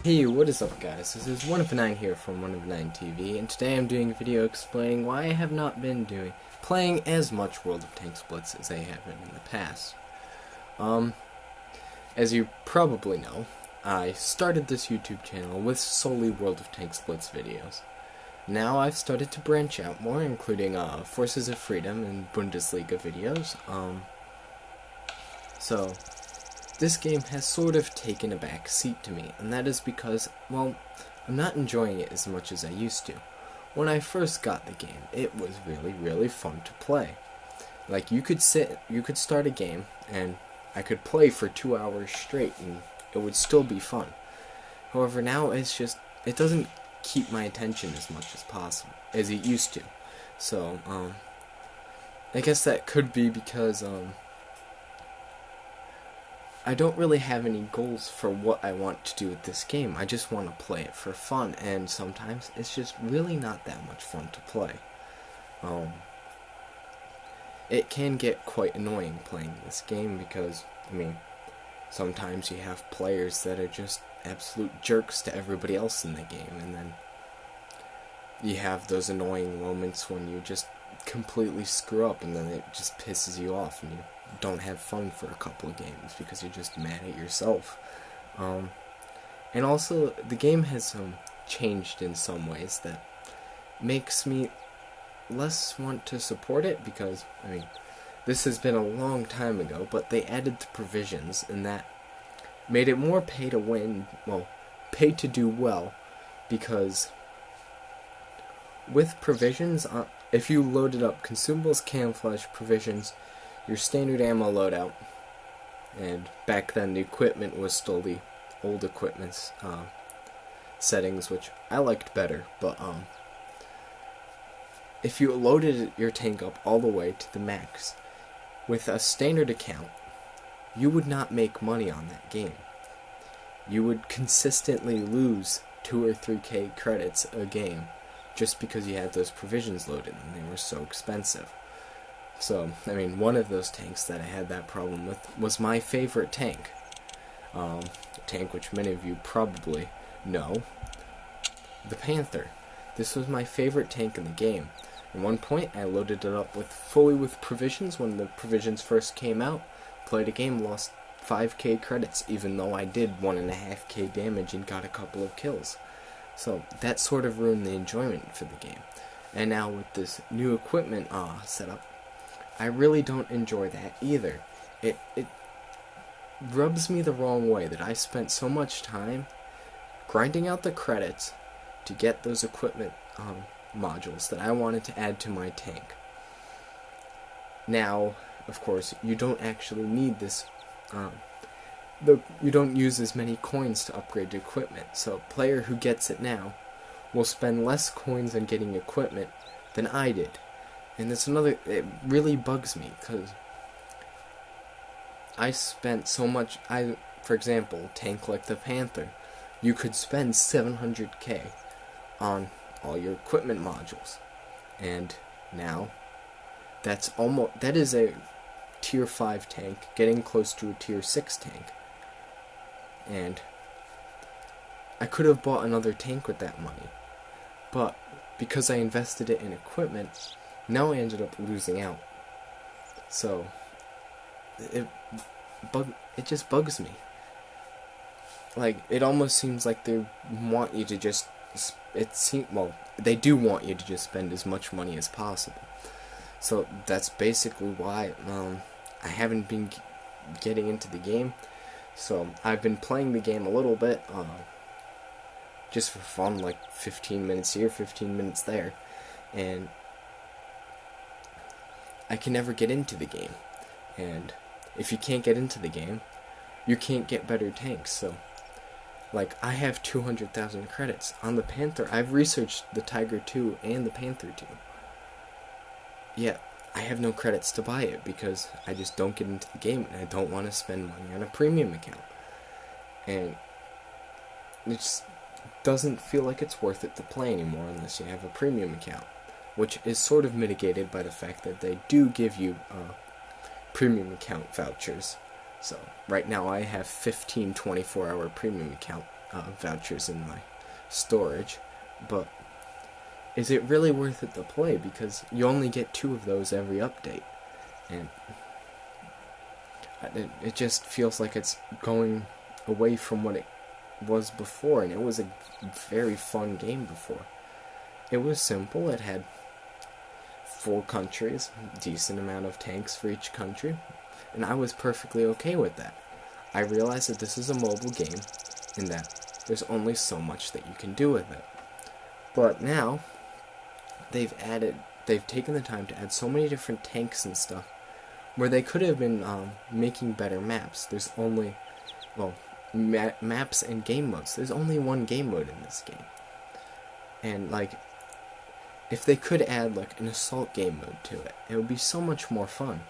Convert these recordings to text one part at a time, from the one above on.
Hey, what is up guys? This is One of Nine here from One of Nine TV, and today I'm doing a video explaining why I have not been playing as much World of Tanks Blitz as I have been in the past. As you probably know, I started this YouTube channel with solely World of Tanks Blitz videos. Now I've started to branch out more, including Forces of Freedom and Bundesliga videos. So this game has sort of taken a back seat to me, and that is because, well, I'm not enjoying it as much as I used to. When I first got the game, it was really fun to play. Like, you could start a game, and I could play for 2 hours straight, and it would still be fun. However, now it doesn't keep my attention as much as possible, as it used to. So, I guess that could be because, I don't really have any goals for what I want to do with this game. I just want to play it for fun, and sometimes it's just really not that much fun to play. It can get quite annoying playing this game because, I mean, sometimes you have players that are just absolute jerks to everybody else in the game, and then you have those annoying moments when you just completely screw up, and then it just pisses you off, and you don't have fun for a couple of games because you're just mad at yourself. And also, the game has changed in some ways that makes me less want to support it because, I mean, this has been a long time ago, but they added the provisions, and that made it more pay to win, well, pay to do well, because with provisions, if you loaded up consumables, camouflage, provisions, your standard ammo loadout, and back then the equipment was still the old equipment's settings, which I liked better, but if you loaded your tank up all the way to the max with a standard account, you would not make money on that game. You would consistently lose 2 or 3k credits a game just because you had those provisions loaded and they were so expensive. So, I mean, one of those tanks that I had that problem with was my favorite tank. A tank which many of you probably know. The Panther. This was my favorite tank in the game. At one point, I loaded it up fully with provisions when the provisions first came out. Played a game, lost 5k credits, even though I did 1.5k damage and got a couple of kills. So, that sort of ruined the enjoyment for the game. And now with this new equipment setup, I really don't enjoy that either. It rubs me the wrong way that I spent so much time grinding out the credits to get those equipment modules that I wanted to add to my tank. Now, of course, you don't actually need this. You don't use as many coins to upgrade the equipment, so a player who gets it now will spend less coins on getting equipment than I did. And that's it really bugs me, because I spent so much. For example, tank like the Panther, you could spend 700k on all your equipment modules, and now that is a tier 5 tank getting close to a tier 6 tank, and I could have bought another tank with that money, but because I invested it in equipment, now I ended up losing out. So it just bugs me. Like, it almost seems like they want you to just they do want you to just spend as much money as possible. So that's basically why I haven't been getting into the game. So I've been playing the game a little bit just for fun, like 15 minutes here, 15 minutes there, and I can never get into the game. And if you can't get into the game, you can't get better tanks. So, like, I have 200,000 credits on the Panther. I've researched the Tiger 2 and the Panther 2. Yet, I have no credits to buy it because I just don't get into the game, and I don't want to spend money on a premium account. And it just doesn't feel like it's worth it to play anymore unless you have a premium account, which is sort of mitigated by the fact that they do give you premium account vouchers. So right now I have 15 24-hour premium account vouchers in my storage, but is it really worth it to play? Because you only get 2 of those every update, and it just feels like it's going away from what it was before, and it was a very fun game before. It was simple. It had 4 countries, decent amount of tanks for each country, and I was perfectly okay with that. I realized that this is a mobile game, and that there's only so much that you can do with it. But now, they've taken the time to add so many different tanks and stuff, where they could have been making better maps. There's only, well, maps and game modes. There's only 1 game mode in this game. And, like, if they could add, like, an assault game mode to it, it would be so much more fun.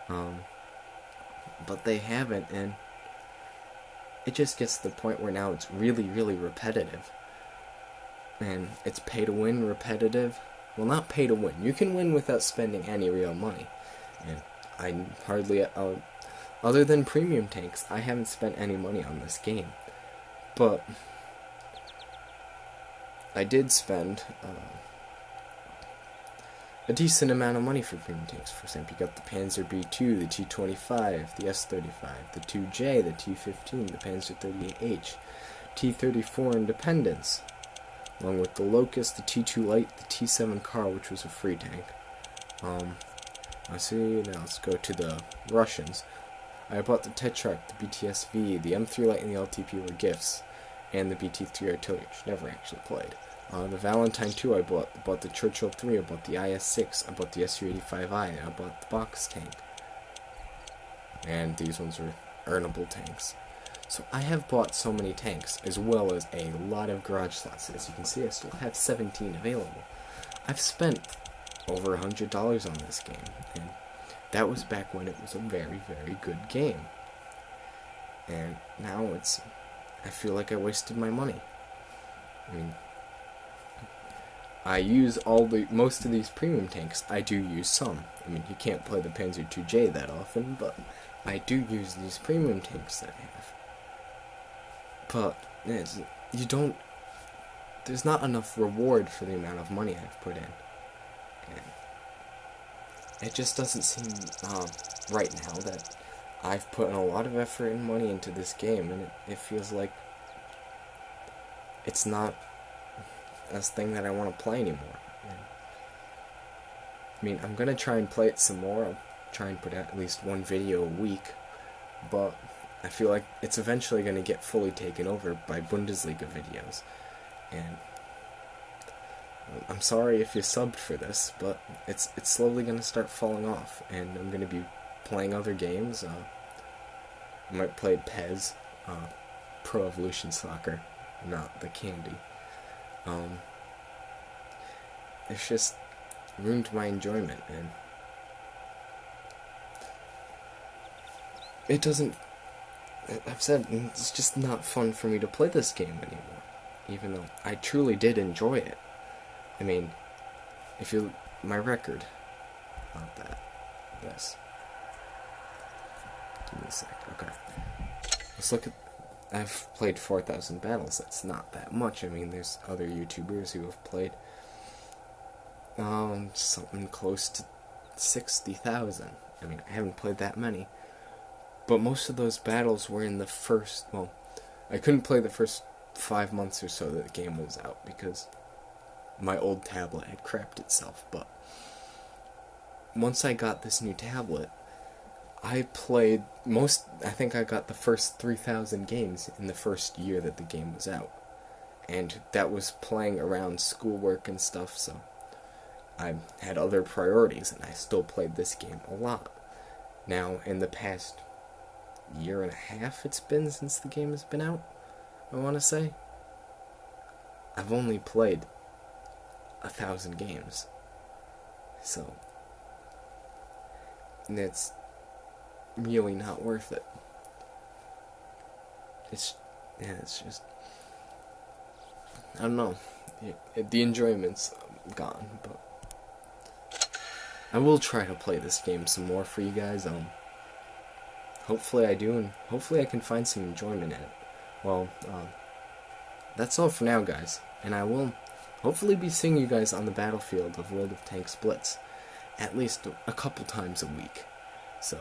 But they haven't, and it just gets to the point where now it's really, really repetitive. And it's pay to win repetitive. Well, not pay to win. You can win without spending any real money. And I hardly, other than premium tanks, I haven't spent any money on this game. But I did spend a decent amount of money for premium tanks. For example, you got the Panzer B2, the T25, the S35, the 2J, the T15, the Panzer 38H, T34 Independence, along with the Locust, the T2 Light, the T7 Carl, which was a free tank. Let's see, now let's go to the Russians. I bought the Tetrarch, the BTSV, the M3 Light and the LTP were gifts, and the BT3 Artillery, which I never actually played. The Valentine 2 I bought the Churchill 3, I bought the IS-6, I bought the Su-85I, I bought the box tank. And these ones were earnable tanks. So I have bought so many tanks, as well as a lot of garage slots. As you can see, I still have 17 available. I've spent over $100 on this game, and that was back when it was a very, very good game. And now I feel like I wasted my money. I mean, I use most of these premium tanks. I do use some. I mean, you can't play the Panzer 2J that often, but I do use these premium tanks that I have. But there's not enough reward for the amount of money I've put in. And it just doesn't seem right now that I've put in a lot of effort and money into this game, and it feels like it's not a thing that I want to play anymore. I mean, I'm gonna try and play it some more. I'll try and put out at least 1 video a week, but I feel like it's eventually going to get fully taken over by Bundesliga videos. And I'm sorry if you subbed for this, but it's slowly going to start falling off, and I'm going to be playing other games. I might play PES, Pro Evolution Soccer, not the candy. It's just ruined my enjoyment, and it doesn't. I've said it's just not fun for me to play this game anymore, even though I truly did enjoy it. I mean, if you my record, not this. Give me a sec. Okay, let's look at. I've played 4,000 battles. That's not that much. I mean, there's other YouTubers who have played something close to 60,000. I mean, I haven't played that many. But most of those battles were in the first, well, I couldn't play the first 5 months or so that the game was out because my old tablet had crapped itself. But once I got this new tablet, I played I think I got the first 3,000 games in the first year that the game was out. And that was playing around schoolwork and stuff, so I had other priorities, and I still played this game a lot. Now, in the past year and a half it's been since the game has been out, I want to say, I've only played 1,000 games. So, it's really not worth it. It's just, I don't know, the enjoyment's gone, but I will try to play this game some more for you guys. Hopefully I do, and hopefully I can find some enjoyment in it. Well, that's all for now, guys. And I will hopefully be seeing you guys on the battlefield of World of Tanks Blitz at least a couple times a week. So,